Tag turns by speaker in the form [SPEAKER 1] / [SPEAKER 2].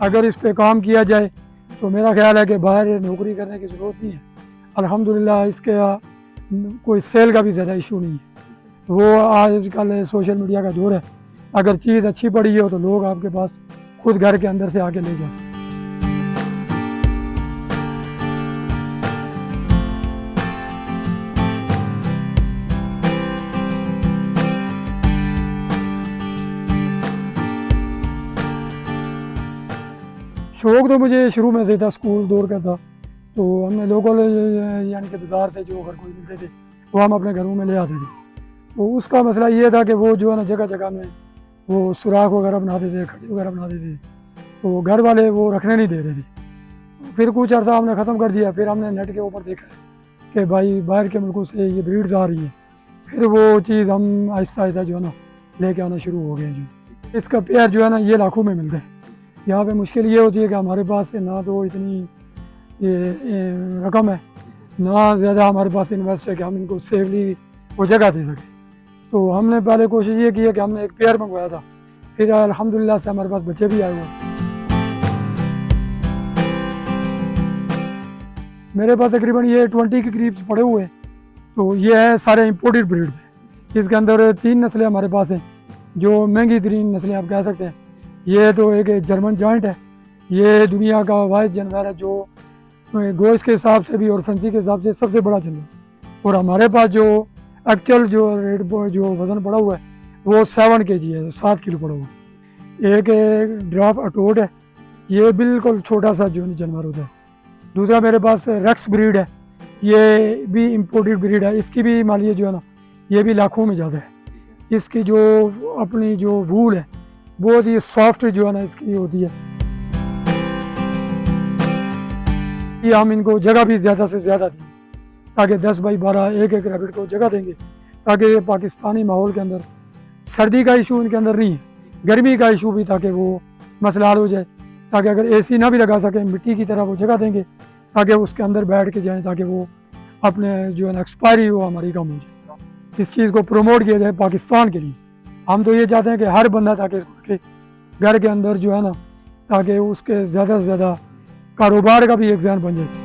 [SPEAKER 1] अगर इस पे काम किया जाए तो मेरा ख्याल है कि बाहर नौकरी करने की ज़रूरत नहीं है। अल्हम्दुलिल्लाह इसके कोई सेल का भी ज़्यादा इशू नहीं है। वो आजकल सोशल मीडिया का दौर है, अगर चीज़ अच्छी पड़ी हो तो लोग आपके पास खुद घर के अंदर से आके ले जाते हैं। शौक़ तो मुझे शुरू में से था, स्कूल दौर का था। तो हमने लोकल यानी कि बाज़ार से जो अगर कोई मिलते थे वो हम अपने घरों में ले आते थे। तो उसका मसला ये था कि वो जो है ना जगह जगह में वो सुराख वगैरह बनाते थे, खड्डे वगैरह बनाते थे, तो घर वाले वो रखने नहीं दे रहे थे। तो फिर कुछ अर्सा हमने ख़त्म कर दिया। फिर हमने नेट के ऊपर देखा कि भाई बाहर के मुल्कों से ये ब्रीड्स आ रही है। फिर वो चीज़ हम आहिस्ता आहिस्ता जो है ना लेके आना शुरू हो गए। जो इसका पेयर जो है ना ये लाखों में मिलते हैं। यहाँ पे मुश्किल ये होती है कि हमारे पास ना तो इतनी ये रकम है, ना ज़्यादा हमारे पास इन्वेस्ट है कि हम इनको सेफली वो जगह दे सकें। तो हमने पहले कोशिश ये की है कि हमने एक पेयर मंगवाया था, फिर अल्हम्दुलिल्लाह से हमारे पास बच्चे भी आए हुए। मेरे पास तकरीबन ये 20 के करीब पड़े हुए हैं। तो ये है सारे इंपोर्टेड ब्रीड्स हैं। इसके अंदर 3 नस्लें हमारे पास हैं जो महंगी तरीन नस्लें आप कह सकते हैं। ये तो एक जर्मन जॉइंट है, ये दुनिया का वाहिद जानवर है जो गोश्त के हिसाब से भी और फंसी के हिसाब से सबसे बड़ा जानवर। और हमारे पास जो एक्चुअल जो रेट जो वज़न पड़ा हुआ है वो 7 kg है, 7 किलो पड़ा हुआ है। एक ड्राफ अटोट है, ये बिल्कुल छोटा सा जो जानवर होता है। दूसरा मेरे पास रेक्स ब्रीड है, ये भी इम्पोर्टेड ब्रीड है। इसकी भी मालियत जो है ना ये भी लाखों में ज़्यादा है। इसकी जो अपनी जो वूल है बहुत ही सॉफ्ट जो है ना इसकी होती है। ये हम इनको जगह भी ज़्यादा से ज़्यादा दी ताकि 10 बाई 12 एक रैबिट को जगह देंगे ताकि ये पाकिस्तानी माहौल के अंदर सर्दी का इशू इनके अंदर नहीं है, गर्मी का इशू भी ताकि वो मसला हल हो जाए। ताकि अगर एसी ना भी लगा सकें मिट्टी की तरह वो जगह देंगे ताकि उसके अंदर बैठ के जाएँ, ताकि वो अपने जो है ना एक्सपायरी वो हमारी कम हो जाए। इस चीज़ को प्रमोट किया जाए पाकिस्तान के लिए। हम तो ये चाहते हैं कि हर बंदा ताकि इसको घर के अंदर जो है ना ताकि उसके ज़्यादा से ज़्यादा कारोबार का भी एक ज़हन बन जाए।